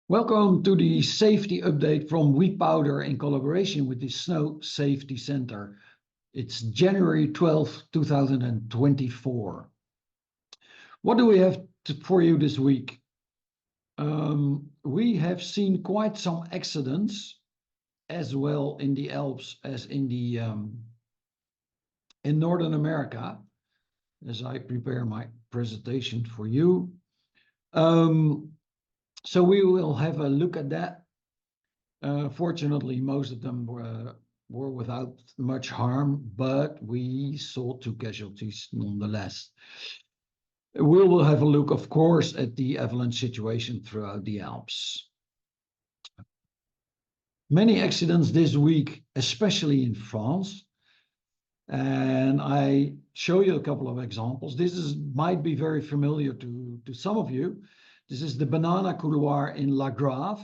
Welcome to the safety update from wepowder in collaboration with the Snow Safety Center. It's January 12th, 2024. What do we have for you this week? We have seen quite some accidents as well in the Alps as in the in Northern America, as I prepare my presentation for you. So we will have a look at that. Fortunately, most of them were without much harm, but we saw 2 casualties nonetheless. We will have a look, of course, at the avalanche situation throughout the Alps. Many accidents this week, especially in France. And I show you a couple of examples. This might be very familiar to some of you. This is the banana couloir in La Grave.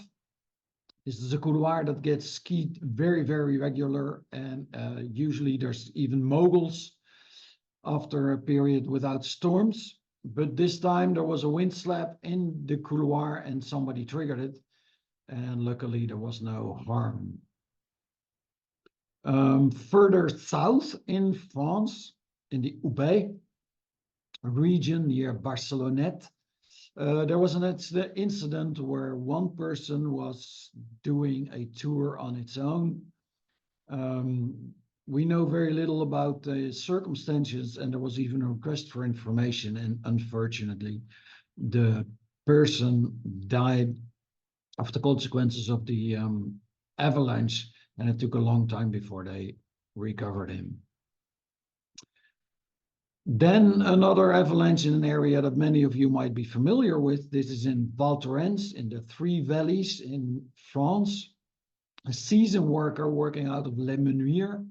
This is a couloir that gets skied very, very regular, and usually there's even moguls after a period without storms. But this time there was a wind slab in the couloir and somebody triggered it, and luckily there was no harm. Further south in France, in the Aubais region near Barcelonnette, there was an incident where one person was doing a tour on its own. We know very little about the circumstances, and there was even a request for information, and unfortunately the person died of the consequences of the avalanche, and it took a long time before they recovered him. Then another avalanche in an area that many of you might be familiar with. This is in Haute Tarentaise, in the 3 valleys in France. A season worker working out of Les Menuires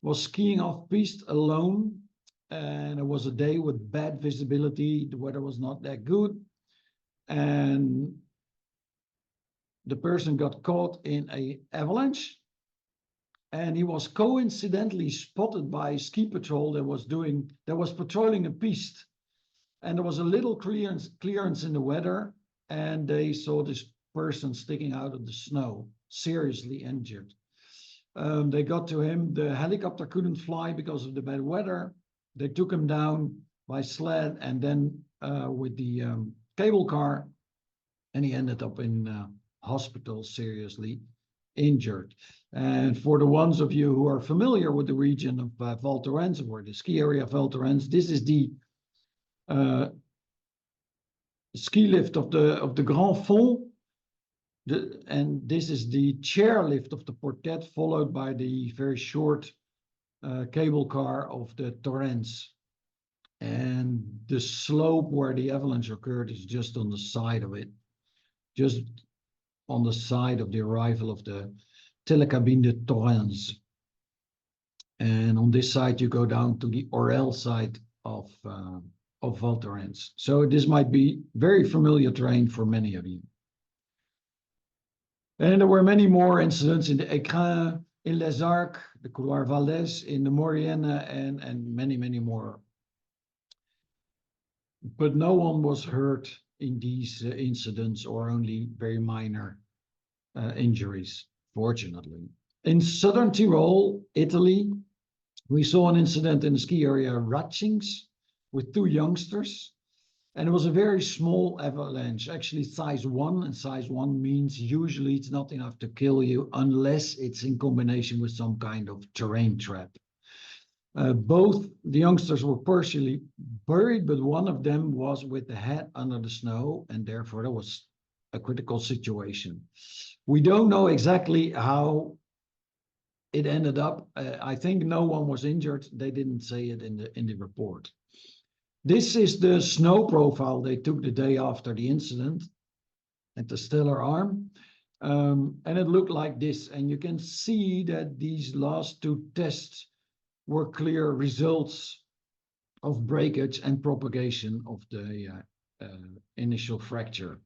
was skiing off-piste alone, and it was a day with bad visibility. The weather was not that good, and the person got caught in an avalanche. And he was coincidentally spotted by a ski patrol that was patrolling a piste. And there was a little clearance in the weather, and they saw this person sticking out of the snow, seriously injured. They got to him. The helicopter couldn't fly because of the bad weather. They took him down by sled and then with the cable car, and he ended up in hospital seriously injured. And for the ones of you who are familiar with the region of Val Thorens, or the ski area of Val Thorens, this is the ski lift of the Grand Fond, and this is the chairlift of the Portet, followed by the very short cable car of the Thorens. And the slope where the avalanche occurred is just on the side of it, just on the side of the arrival of the Telecabine de Thorens. And on this side, you go down to the Orel side of Val Thorens. So this might be very familiar terrain for many of you. And there were many more incidents in the Écrins, in Les Arcs, the Couloir Vallées, in the Maurienne, and many, many more. But no one was hurt in these incidents, or only very minor injuries, fortunately. In Southern Tyrol, Italy, we saw an incident in the ski area Ratchings with 2 youngsters, and it was a very small avalanche, actually size 1, and size 1 means usually it's not enough to kill you unless it's in combination with some kind of terrain trap. Both the youngsters were partially buried, but one of them was with the head under the snow, and therefore that was a critical situation. We don't know exactly how it ended up. I think no one was injured. They didn't say it in the report. This is the snow profile they took the day after the incident at the Stellar Arm. And it looked like this. And you can see that these last 2 tests were clear results of breakage and propagation of the initial fracture.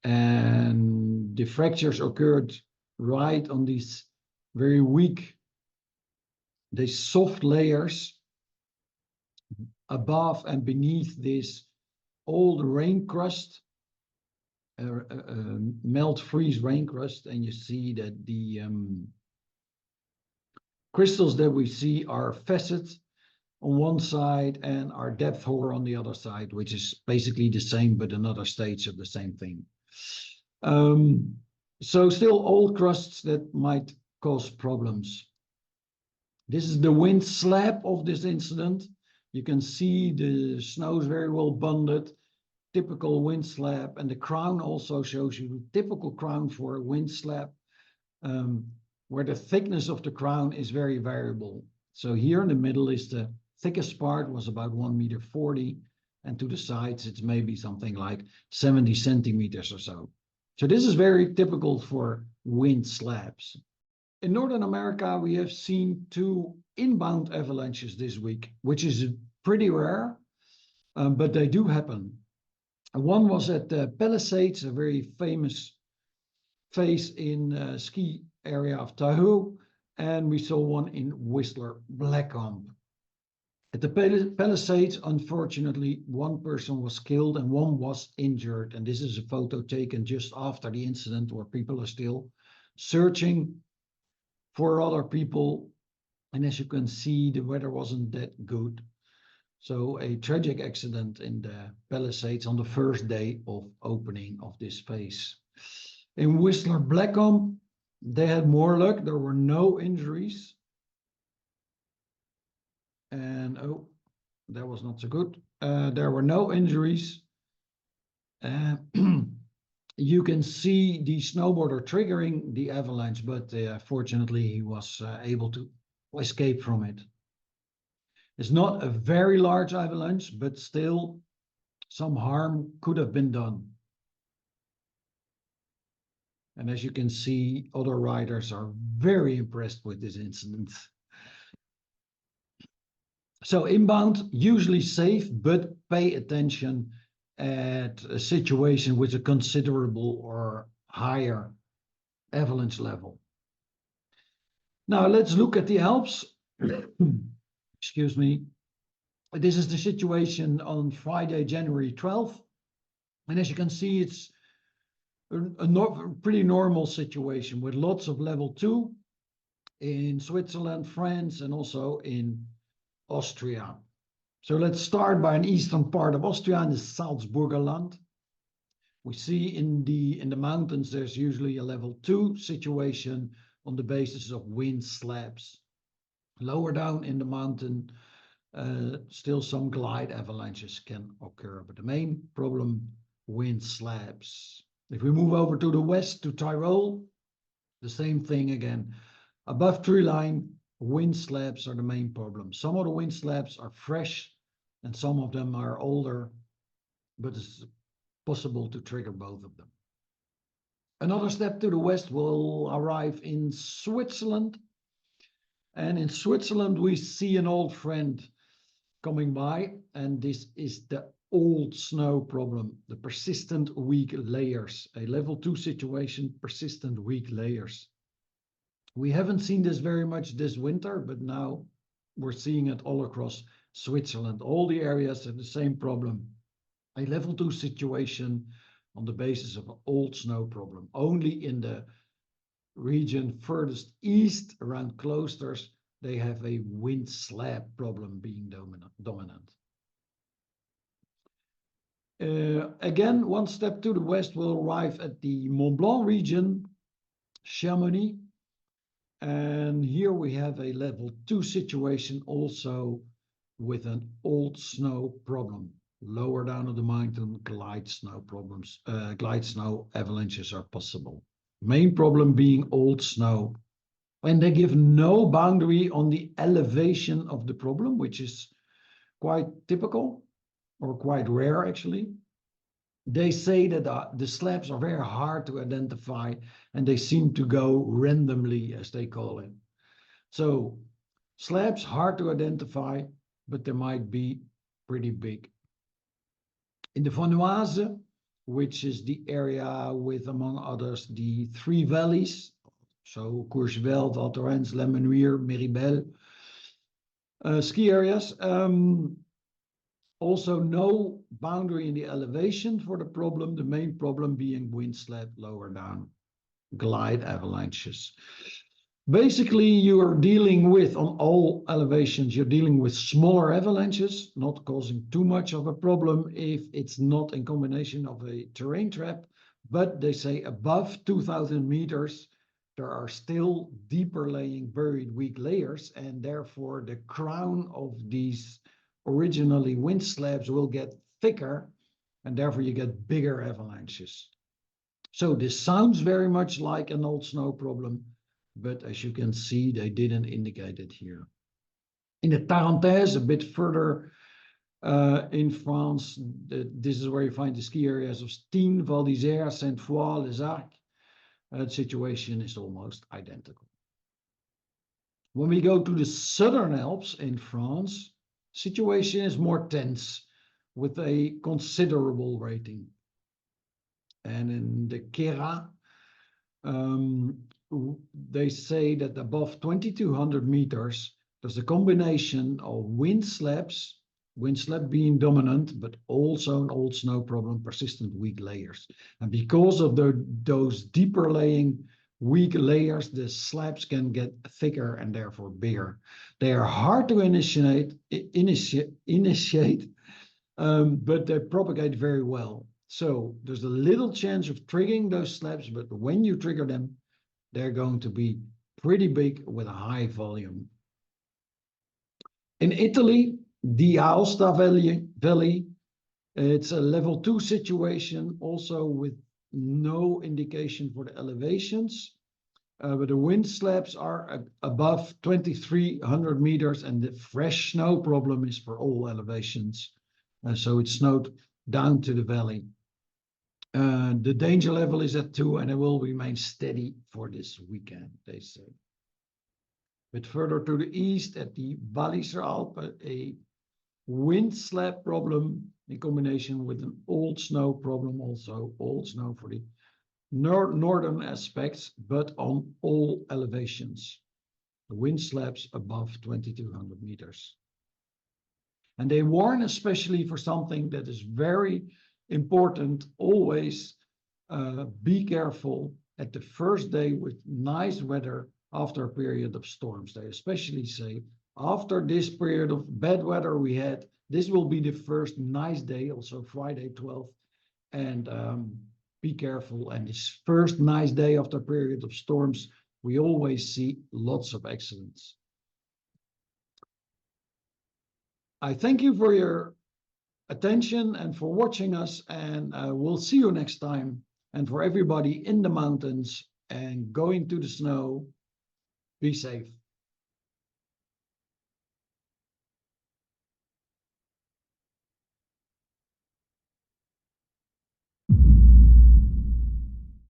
And the fractures occurred right on these very weak, these soft layers above and beneath this old rain crust melt freeze rain crust, and you see that the crystals that we see are facet on one side and our depth hoar on the other side, which is basically the same, but another stage of the same thing. So still old crusts that might cause problems. This is the wind slab of this incident. You can see the snow is very well bonded, typical wind slab, and the crown also shows you the typical crown for a wind slab, where the thickness of the crown is very variable. So here in the middle is the thickest part, was about 1.40 meters, and to the sides it's maybe something like 70 centimeters or so. So this is very typical for wind slabs. In Northern America, we have seen 2 inbound avalanches this week, which is pretty rare, but they do happen. One was at the Palisades, a very famous face in ski area of Tahoe, and we saw one in Whistler Blackcomb. At the Palisades, unfortunately, 1 person was killed and 1 was injured, and this is a photo taken just after the incident where people are still searching for other people, and as you can see, the weather wasn't that good. So a tragic accident in the Palisades on the first day of opening of this face. In Whistler Blackcomb, they had more luck. There were no injuries. And oh, that was not so good. There were no injuries. You can see the snowboarder triggering the avalanche, but fortunately he was able to escape from it. It's not a very large avalanche, but still some harm could have been done. And as you can see, other riders are very impressed with this incident. So inbound, usually safe, but pay attention at a situation with a considerable or higher avalanche level. Now let's look at the Alps. Excuse me. This is the situation on Friday, January 12th. And as you can see, it's a pretty normal situation with lots of level 2 in Switzerland, France, and also in Austria. So let's start by an eastern part of Austria in the Salzburger Land. We see in the mountains, there's usually a level 2 situation on the basis of wind slabs. Lower down in the mountain, still some glide avalanches can occur, but the main problem, wind slabs. If we move over to the west, to Tyrol, the same thing again. Above tree line, wind slabs are the main problem. Some of the wind slabs are fresh and some of them are older, but it's possible to trigger both of them. Another step to the west will arrive in Switzerland. And in Switzerland, we see an old friend coming by, and this is the old snow problem, the persistent weak layers, a level 2 situation, persistent weak layers. We haven't seen this very much this winter, but now we're seeing it all across Switzerland. All the areas have the same problem, a level 2 situation on the basis of an old snow problem. Only in the region furthest east around Cloisters, they have a wind slab problem being dominant. Again, one step to the west will arrive at the Mont Blanc region, Chamonix. And here we have a level 2 situation also with an old snow problem. Lower down on the mountain, glide snow problems, glide snow avalanches are possible. Main problem being old snow. And they give no boundary on the elevation of the problem, which is quite typical or quite rare actually. They say that the slabs are very hard to identify and they seem to go randomly, as they call it. So slabs hard to identify, but they might be pretty big. In the Vanoise, which is the area with, among others, the 3 valleys, so Courchevel, Haute Tarentaise, La Menuire, Méribel, ski areas. Also, no boundary in the elevation for the problem, the main problem being wind slab lower down, glide avalanches. Basically, you are dealing with, on all elevations, you're dealing with smaller avalanches, not causing too much of a problem if it's not in combination of a terrain trap. But they say above 2,000 meters, there are still deeper laying buried weak layers, and therefore the crown of these originally wind slabs will get thicker, and therefore you get bigger avalanches. So this sounds very much like an old snow problem, but as you can see, they didn't indicate it here. In the Tarentaise, a bit further in France, this is where you find the ski areas of Tignes, Vallées, Ste.Foy, Les Arcs. The situation is almost identical. When we go to the Southern Alps in France, situation is more tense with a considerable rating. And in the Kera, they say that above 2,200 meters, there's a combination of wind slab being dominant, but also an old snow problem, persistent weak layers. And because of those deeper laying weak layers, the slabs can get thicker and therefore bigger. They are hard to initiate, but they propagate very well. So there's a little chance of triggering those slabs, but when you trigger them, they're going to be pretty big with a high volume. In Italy, the Aosta Valley, it's a level 2 situation, also with no indication for the elevations. But the wind slabs are above 2,300 meters, and the fresh snow problem is for all elevations. So it snowed down to the valley. The danger level is at 2, and it will remain steady for this weekend, they say. But further to the east, at the Vallées a wind slab problem in combination with an old snow problem, also old snow for the northern aspects, but on all elevations. The wind slabs above 2,200 meters. And they warn especially for something that is very important, always be careful at the first day with nice weather after a period of storms. They especially say, after this period of bad weather we had, this will be the first nice day, also Friday 12th, and be careful. And this first nice day after a period of storms, we always see lots of accidents. I thank you for your attention and for watching us, and we'll see you next time. And for everybody in the mountains and going to the snow, be safe.